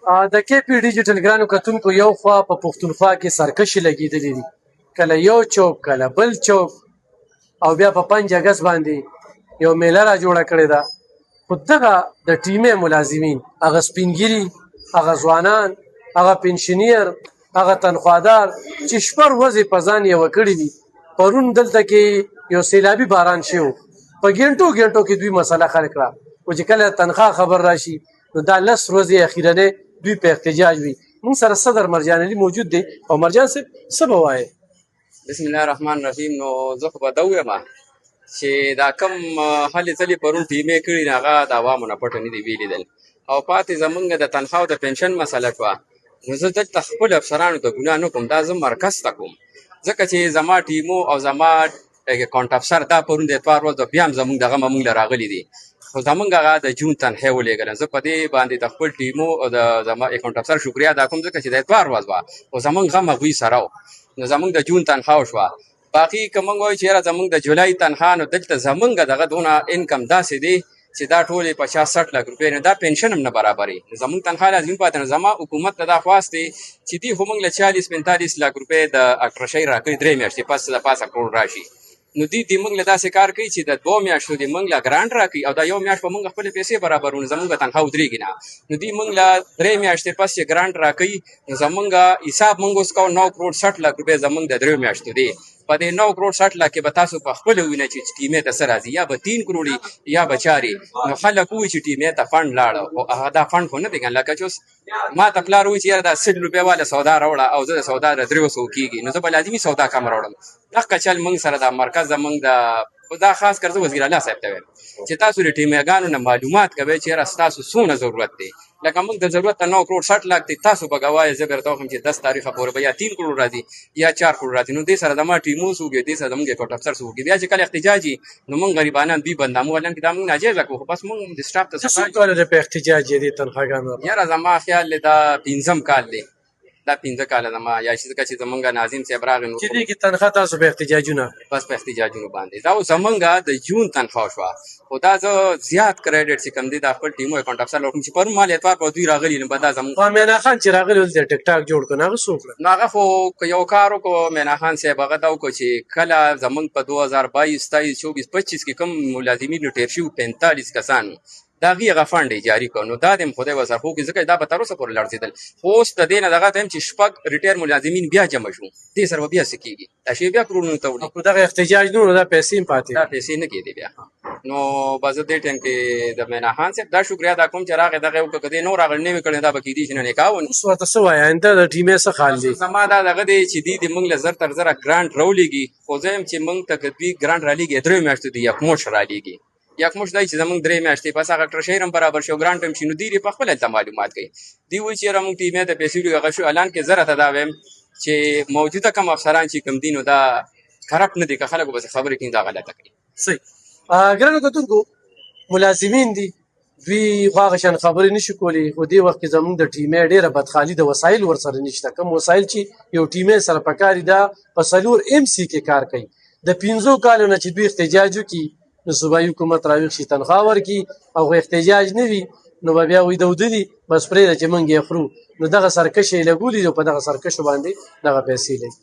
د کې پی ډیجیټل ګرانو کتونکو یو خوا په پښتونخوا کې سرکشي لګېدلې دي، کله یو چوک کله بل چوک، او بیا په 5 اګست باندې یو میله را جوړه کړې ده. خو دغه د ټیمې ملازمین، هغه سپینګیري، هغه ځوانان، هغه پنشنیر، هغه تنخوادار چې شپه ورځې په ځان یوه کړي دي، پرون دلته کې یو سیلابي باران شوی و، په ګنټو ګنټو کې دوی مسله حل کړه. خو چې کله تنخواه خبر راشي نو دا 10 ورځې اخیرنۍ دوی په احتجاج وي. موږ سره صدر مرجان علي موجود دی. او مرجان صاحب څه به وایې؟ بسم الله الرحمن الرحیم. نو زه خو به دا ووایم چې دا کم هلې ځلې پرون ټیمې کړي نو هغه د عوامو نه پټه نه دي ویلیدل، او پاتې زمونږ د تنخوا او د پنشن مسله شوه. نو زه دلته خپلو افسرانو ته ګناه نه کوم، دا زه مرکز ته کوم، ځکه چې زما ټیمو او زما اکاونټ افسر دا پرون د اتوار ورځ بیا هم زمونږ دغه موږ له راغلي دي، خو زمونږ هغه د جون تنخواه ولېږله. زه په دې باندې د خپل ټیمو او د زما اکاونټ افسر شکریا ادا کوم، ځکه چې د اتوار ورځ وه خو زمونږ غم هغوی سره و. نو زمونږ د جون تنخواه شوه. باقي که موږ وایو چې یاره زمونږ د جولای تنخواه، نو دلته زمونږ دغه دونه انکم داسې دی چې دا ټولې 50-60 لک روپۍ، نو دا پنشن هم نه برابري. زمونږ تنخواه لازمي پاتې. نو زما حکومت ته دا خواست دی چې دوی خو موږ له 40-45 لک روپۍ د اکټرشۍ راکوي 3 میاشتې پس د پاسه کروړ راشي. نو دوی موږ له داسې کار کوي چې د 2 میاشتو د موږ له ګرانټ راکوي او دا یو میاشت په موږ خپلې پیسې برابرو، نو زموږ تنخواه ودرېږي نه. نو دوی موږ له 3 میاشتې پس چې ګرانټ راکوي، نو زموږ حساب موږ اوس کوو 9 کروړ 60 لک روپۍ زموږ د 3 میاشتو دی. په دې 9 کروړ 60 لک کې به تاسو په خپله ووینئ چې ټیمې ته څه راځي، یا به 3 کروړ یا به 4. نو خلک ووایي چې ټیمې ته فنډ لاړه، خو هغه دا فنډ خو نه دی ګڼ. لکه چې اوس ما ته پلار وایي چې یاره دا 100 روپۍ واله سودا راوړه او زه د سودا د 300 کېږي، نو زه به لازمي سودا کم راوړم. دغه چل موږ سره دا مرکز زموږ دا خاص کر زه وزیر اعلی صاحب ته وایم چې تاسو د ټیمګانو نه معلومات کوئ چې یاره ستاسو څونه ضرورت دی. لکه موږ د ضرورت ته 9 کروړ 60 لک دی، تاسو به ګوایه زه به درته وښیم چې 10 تاریخه پورې به یا 3 کروړ راځي یا 4 کروړ راځي. نو دې سره زما ټیمو څه وکړي، دې سره زموږ اکاونټ افسر څه وکړي. بیا چې کله احتجاج وي نو موږ غریبانان دوی بندامو ولن کې دا موږ ناجیزه کوو، خو بس موږ د سټاف ته څه کول په احتجاج دي تنخواګانو؟ یاره زما خیال دا 5م کال دی، دا 5 کاله زما یا ځکه چې زمونږ ناظم صاحب راغی نو چې دې کې تنخواه تاسو په احتجاجونه بس په احتجاجونو باندې دا زمونږ د جون تنخواه شوه. خو دا زه زیات کریډټ چې کوم دی د خپل ټیمو اکاونټ افسر لوټم چې پرون مال اتوار په دوی راغلي، نو به دا زمونږ مینا خان چې راغلی ول د ټیک ټاک جوړ کړ، هغه څه وکړه؟ نو هغه خو یو کار وکړو مینا خان صاحب، هغه دا وکړو چې کله زمونږ په 2022 23 24 25 کې کوم ملازمین ټیر شوي 45 کسان دا هغې هغه فنډ یې جاري کړ. نو دا د خدای وسر خو کې ځکه دا به تر اوسه پورې لړزېدل، خو اوس د دې نه دغه ټایم چې 6 ریټایر ملازمین بیا جمع شو، دې سره به بیا څه کېږي؟ دا شی بیا کروړونو ته وړي. خو دغه احتجاج نو دا پیسې هم پاتې دا پیسې نه کېدې بیا. نو به زه دې ټایم کې د مینا خان صاحب دا شکریا ادا کوم چې راغی دغه وکړه، که دې نور راغلی نه وي کړی دا به کېدی چې نه نکاح ونه. اوس ورته څه وایې آینده د ټیمې څه حال دی؟ زما دا دغه دی چې دوی د موږ له زر تر زره ګرانټ راولېږي، خو زه یم چې موږ ته که دوی ګرانټ رالېږي 3 میاشتو دی یکموش رالېږي. یکموش دی چې زموږ 3 میاشتې پس هغه اکټرشۍ هم برابر شو، ګرانټ هم شي. نو دوی په خپله هلته معلومات کوي. دوی وایي چې یاره موږ ټیمې ته پیسې وړي هغه شو. اعلان کې زه راته دا وایم چې موجوده کوم افسران چې کوم دي نو دا کرپټ نه دي، که خلکو به خبرې کوي دا غلطه کوي. صحیح. ګرانو کتونکو ملازمین دي، دوی خو هغه شان خبرې نشي کولی، خو دې وخت کې زموږ د ټیمې ډېره بدخالي د وسایل ورسره نشته. کوم وسایل چې یو ټیمې سره پکار دي دا په 4 MC کې کار کوي. د 15 کالو نه چې دوی احتجاج وکړي نو صوبایي حکومت راویښ شي تنخواه ورکړي، او احتجاج نه وي نو به بیا وایي د ودري بس پرېږده چې موږ یې خورو. نو دغه سرکشه یې لګولي دي او په دغه سرکشو باندې دغه پیسې لګي.